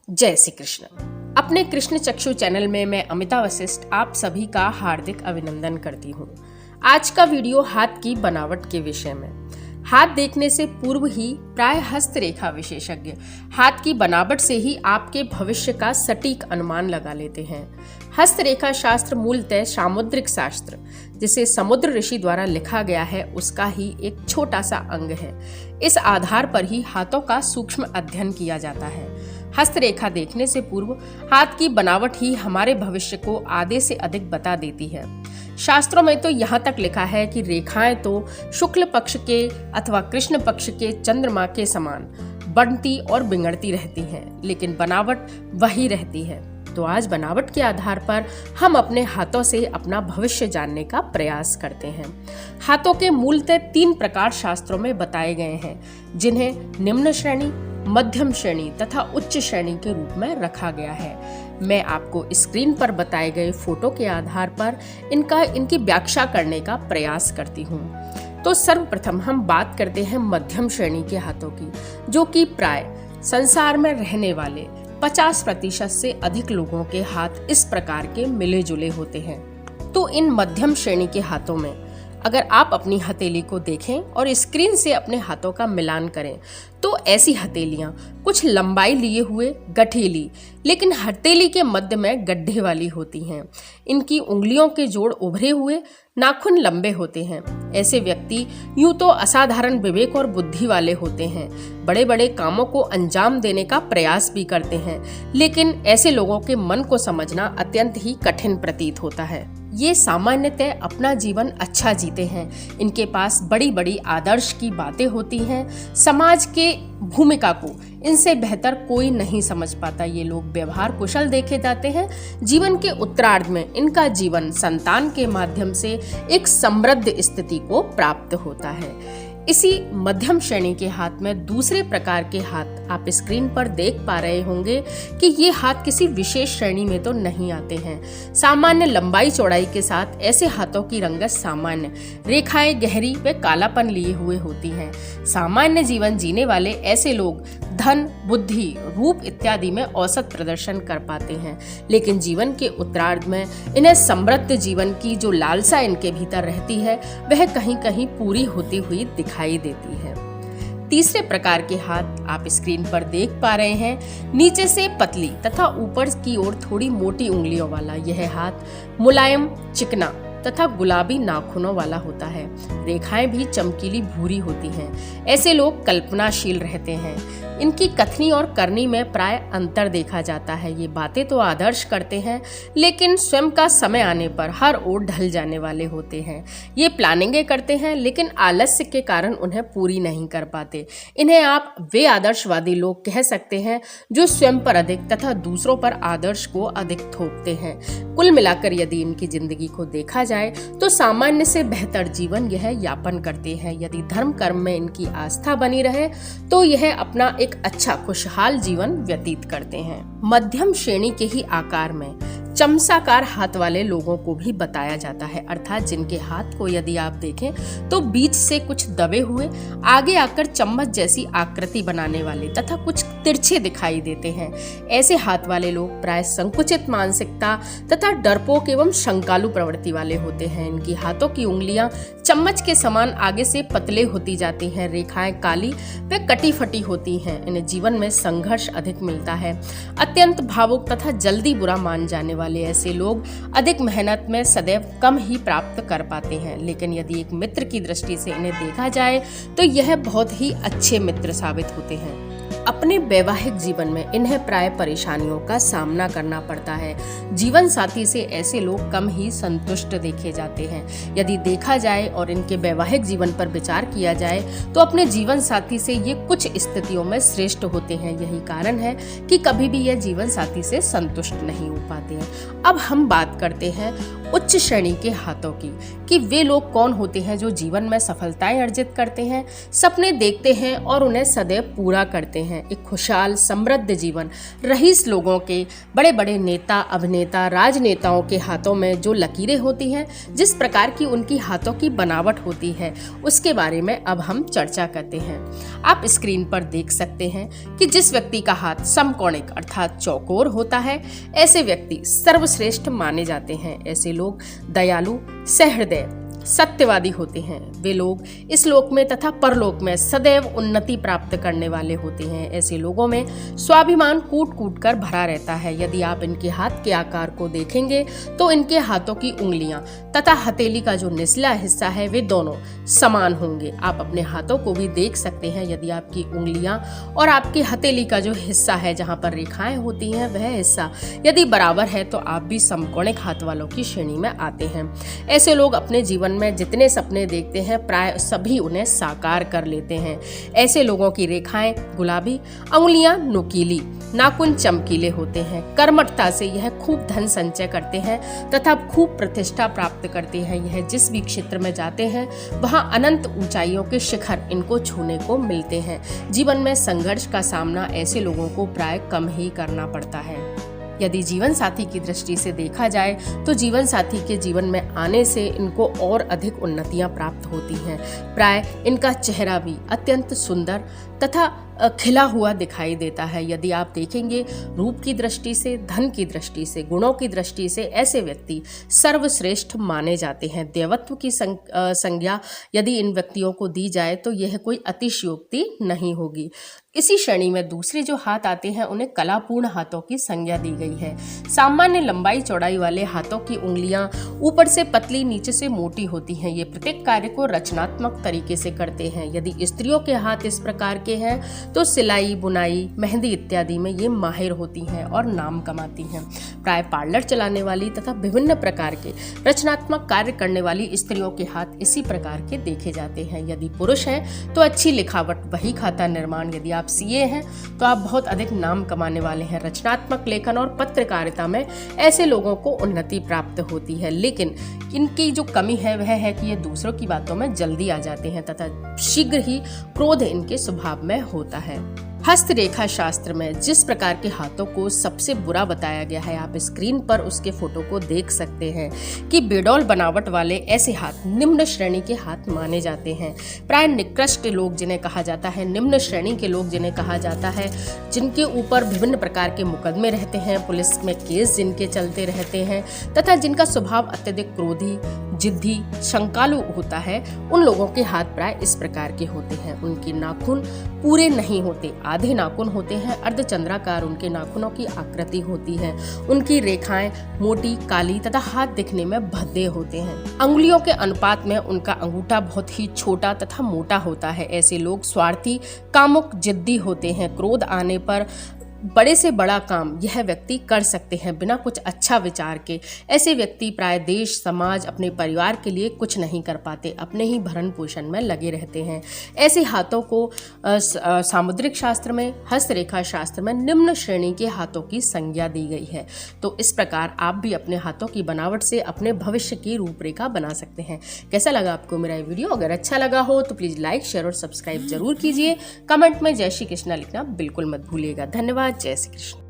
जय श्री कृष्ण। अपने कृष्ण चक्षु चैनल में मैं अमिता वशिष्ठ आप सभी का हार्दिक अभिनंदन करती हूँ। आज का वीडियो हाथ की बनावट के विषय में। हाथ देखने से पूर्व ही प्राय हस्तरेखा विशेषज्ञ हाथ की बनावट से ही आपके भविष्य का सटीक अनुमान लगा लेते हैं। हस्तरेखा शास्त्र मूलतः सामुद्रिक शास्त्र, जिसे समुद्र ऋषि द्वारा लिखा गया है, उसका ही एक छोटा सा अंग है। इस आधार पर ही हाथों का सूक्ष्म अध्ययन किया जाता है। हस्तरेखा देखने से पूर्व हाथ की बनावट ही हमारे भविष्य को आधे से अधिक बता देती है। शास्त्रों में तो यहाँ तक लिखा है कि रेखाएं तो शुक्ल पक्ष के अथवा कृष्ण पक्ष के चंद्रमा के समान बढ़ती और बिगड़ती रहती हैं, लेकिन बनावट वही रहती है। तो आज बनावट के आधार पर हम अपने हाथों से अपना भविष्य जानने का प्रयास करते हैं। हाथों के मूलतः 3 प्रकार शास्त्रों में बताए गए हैं, जिन्हें निम्न श्रेणी, मध्यम श्रेणी तथा उच्च श्रेणी के रूप में रखा गया है। मैं आपको स्क्रीन पर बताए गए फोटो के आधार पर इनकी व्याख्या करने का प्रयास करती हूँ। तो सर्वप्रथम हम बात करते हैं मध्यम श्रेणी के हाथों की, जो कि प्राय संसार में रहने वाले 50% से अधिक लोगों के हाथ इस प्रकार के मिले जुले होते हैं। तो इन मध्यम श्रेणी के हाथों में अगर आप अपनी हथेली को देखें और स्क्रीन से अपने हाथों का मिलान करें, तो ऐसी हथेलियां कुछ लंबाई लिए हुए गठीली, लेकिन हथेली के मध्य में गड्ढे वाली होती हैं। इनकी उंगलियों के जोड़ उभरे हुए, नाखून लंबे होते हैं। ऐसे व्यक्ति यूं तो असाधारण विवेक और बुद्धि वाले होते हैं, बड़े बड़े कामों को अंजाम देने का प्रयास भी करते हैं, लेकिन ऐसे लोगों के मन को समझना अत्यंत ही कठिन प्रतीत होता है। ये सामान्यतः अपना जीवन अच्छा जीते हैं। इनके पास बड़ी बड़ी आदर्श की बातें होती हैं। समाज के भूमिका को इनसे बेहतर कोई नहीं समझ पाता। ये लोग व्यवहार कुशल देखे जाते हैं। जीवन के उत्तरार्ध में इनका जीवन संतान के माध्यम से एक समृद्ध स्थिति को प्राप्त होता है। इसी मध्यम श्रेणी के हाथ में दूसरे प्रकार के हाथ आप स्क्रीन पर देख पा रहे होंगे कि ये हाथ किसी विशेष श्रेणी में तो नहीं आते हैं। सामान्य लंबाई चौड़ाई के साथ ऐसे हाथों की रंगत सामान्य, रेखाएं गहरी व कालापन लिए हुए होती हैं। सामान्य जीवन जीने वाले ऐसे लोग धन, बुद्धि, रूप इत्यादि में औसत प्रदर्शन कर पाते हैं, लेकिन जीवन के उत्तरार्ध में इन्हें समृद्ध जीवन की जो लालसा इनके भीतर रहती है, वह कहीं कहीं पूरी होती हुई दिखाई देती है। तीसरे प्रकार के हाथ आप स्क्रीन पर देख पा रहे हैं। नीचे से पतली तथा ऊपर की ओर थोड़ी मोटी उंगलियों वाला यह हाथ मुलायम, चिकना तथा गुलाबी नाखूनों वाला होता है। रेखाएं भी चमकीली भूरी होती हैं। ऐसे लोग कल्पनाशील रहते हैं। इनकी कथनी और करनी में प्राय अंतर देखा जाता है। ये बातें तो आदर्श करते हैं, लेकिन स्वयं का समय आने पर हर ओर ढल जाने वाले होते हैं। ये प्लानिंगें करते हैं, लेकिन आलस्य के कारण उन्हें पूरी नहीं कर पाते। इन्हें आप वे आदर्शवादी लोग कह सकते हैं, जो स्वयं पर अधिक तथा दूसरों पर आदर्श को अधिक थोपते हैं। कुल मिलाकर यदि इनकी जिंदगी को देखा जाए तो सामान्य से बेहतर जीवन यह यापन करते हैं। यदि धर्म कर्म में इनकी आस्था बनी रहे तो यह अपना एक अच्छा खुशहाल जीवन व्यतीत करते हैं। मध्यम श्रेणी के ही आकार में चमसाकार हाथ वाले लोगों को भी बताया जाता है, अर्थात जिनके हाथ को यदि आप देखें तो बीच से कुछ दबे हुए, आगे आकर चम्मच जैसी आकृति बनाने वाले तथा कुछ तिरछे दिखाई देते हैं। ऐसे हाथ वाले लोग प्राय संकुचित मानसिकता तथा डरपोक एवं शंकालु प्रवृत्ति वाले होते हैं। इनकी हाथों की उंगलियां चम्मच के समान आगे से पतले होती जाती हैं। रेखाएं काली व कटी फटी होती हैं। इन्हें जीवन में संघर्ष अधिक मिलता है। अत्यंत भावुक तथा जल्दी बुरा मान जाने वाले ऐसे लोग अधिक मेहनत में सदैव कम ही प्राप्त कर पाते हैं, लेकिन यदि एक मित्र की दृष्टि से इन्हें देखा जाए तो यह बहुत ही अच्छे मित्र साबित होते हैं। अपने वैवाहिक जीवन में इन्हें प्राय परेशानियों का सामना करना पड़ता है। जीवन साथी से ऐसे लोग कम ही संतुष्ट देखे जाते हैं। यदि देखा जाए और इनके वैवाहिक जीवन पर विचार किया जाए तो अपने जीवन साथी से ये कुछ स्थितियों में श्रेष्ठ होते हैं। यही कारण है कि कभी भी यह जीवन साथी से संतुष्ट नहीं हो पाते हैं। अब हम बात करते हैं उच्च श्रेणी के हाथों की, कि वे लोग कौन होते हैं जो जीवन में सफलताएं अर्जित करते हैं, सपने देखते हैं और उन्हें सदैव पूरा करते हैं। एक खुशहाल समृद्ध जीवन रईस लोगों के, बड़े बड़े नेता, अभिनेता, राजनेताओं के हाथों में जो लकीरें होती हैं, जिस प्रकार की उनकी हाथों की बनावट होती है, उसके बारे में अब हम चर्चा करते हैं। आप स्क्रीन पर देख सकते हैं कि जिस व्यक्ति का हाथ समकोणिक अर्थात चौकोर होता है, ऐसे व्यक्ति सर्वश्रेष्ठ माने जाते हैं। ऐसे लोग दयालु, सहृदय, सत्यवादी होते हैं। वे लोग इस लोक में तथा परलोक में सदैव उन्नति प्राप्त करने वाले होते हैं। ऐसे लोगों में स्वाभिमान कूट कूट कर भरा रहता है। यदि आप इनके हाथ के आकार को देखेंगे तो इनके हाथों की उंगलियां तथा हथेली का जो निचला हिस्सा है वे दोनों समान होंगे। आप अपने हाथों को भी देख सकते हैं। यदि आपकी उंगलियां और आपकी हथेली का जो हिस्सा है, जहां पर रेखाएं होती हैं, वह हिस्सा यदि बराबर है तो आप भी समकोणिक हाथ वालों की श्रेणी में आते हैं। ऐसे लोग अपने जीवन में जितने सपने देखते हैं, प्राय सभी उन्हें साकार कर लेते हैं। ऐसे लोगों की रेखाएं गुलाबी, अंगुलियां नुकीली, नाखून चमकीले होते हैं। कर्मठता से यह खूब धन संचय करते हैं तथा खूब प्रतिष्ठा प्राप्त करते हैं। यह जिस भी क्षेत्र में जाते हैं वहां अनंत ऊंचाइयों के शिखर इनको छूने को मिलते हैं। जीवन में संघर्ष का सामना ऐसे लोगों को प्राय कम ही करना पड़ता है। यदि जीवन साथी की दृष्टि से देखा जाए तो जीवन साथी के जीवन में आने से इनको और अधिक उन्नतियां प्राप्त होती हैं। प्राय इनका चेहरा भी अत्यंत सुंदर तथा खिला हुआ दिखाई देता है। यदि आप देखेंगे रूप की दृष्टि से, धन की दृष्टि से, गुणों की दृष्टि से ऐसे व्यक्ति सर्वश्रेष्ठ माने जाते हैं। देवत्व की संज्ञा यदि इन व्यक्तियों को दी जाए तो यह कोई अतिशयोक्ति नहीं होगी। इसी श्रेणी में दूसरे जो हाथ आते हैं उन्हें कलापूर्ण हाथों की संज्ञा दी गई है। सामान्य लंबाई चौड़ाई वाले हाथों की उंगलियां ऊपर से पतली, नीचे से मोटी होती हैं। ये प्रत्येक कार्य को रचनात्मक तरीके से करते हैं। यदि स्त्रियों के हाथ इस प्रकार के हैं तो सिलाई, बुनाई, मेहंदी इत्यादि में ये माहिर होती हैं और नाम कमाती हैं। प्राय पार्लर चलाने वाली तथा विभिन्न प्रकार के रचनात्मक कार्य करने वाली स्त्रियों के हाथ इसी प्रकार के देखे जाते हैं। यदि पुरुष हैं तो अच्छी लिखावट, बही खाता निर्माण, यदि आप सीए हैं तो आप बहुत अधिक नाम कमाने वाले हैं। रचनात्मक लेखन और पत्रकारिता में ऐसे लोगों को उन्नति प्राप्त होती है। लेकिन इनकी जो कमी है वह है कि ये दूसरों की बातों में जल्दी आ जाते हैं तथा शीघ्र ही क्रोध इनके स्वभाव में होता है। हस्तरेखा शास्त्र में जिस प्रकार के हाथों को सबसे बुरा बताया गया है, आप स्क्रीन पर उसके फोटो को देख सकते हैं कि बेडौल बनावट वाले ऐसे हाथ निम्न श्रेणी के हाथ माने जाते हैं। प्राय निकृष्ट लोग जिन्हें कहा जाता है, निम्न श्रेणी के लोग जिन्हें कहा जाता है, जिनके ऊपर विभिन्न प्रकार के मुकदमे रहते हैं, पुलिस में केस जिनके चलते रहते हैं तथा जिनका स्वभाव अत्यधिक क्रोधी, जिद्दी, शंकालु होता है, उन लोगों के हाथ प्राय इस प्रकार के होते हैं। उनके नाखून पूरे नहीं होते, आधे नाखून होते हैं। अर्धचंद्राकार उनके नाखूनों की आकृति होती है। उनकी रेखाएं मोटी, काली तथा हाथ दिखने में भद्दे होते हैं। अंगुलियों के अनुपात में उनका अंगूठा बहुत ही छोटा तथा मोटा होता है। ऐसे लोग स्वार्थी, कामुक, जिद्दी होते हैं। क्रोध आने पर बड़े से बड़ा काम यह व्यक्ति कर सकते हैं बिना कुछ अच्छा विचार के। ऐसे व्यक्ति प्राय देश, समाज, अपने परिवार के लिए कुछ नहीं कर पाते, अपने ही भरण पोषण में लगे रहते हैं। ऐसे हाथों को सामुद्रिक शास्त्र में, हस्तरेखा शास्त्र में निम्न श्रेणी के हाथों की संज्ञा दी गई है। तो इस प्रकार आप भी अपने हाथों की बनावट से अपने भविष्य की रूपरेखा बना सकते हैं। कैसा लगा आपको मेरा ये वीडियो? अगर अच्छा लगा हो तो प्लीज़ लाइक, शेयर और सब्सक्राइब जरूर कीजिए। कमेंट में जय श्री कृष्णा लिखना बिल्कुल मत भूलिएगा। धन्यवाद। जय श्री कृष्ण।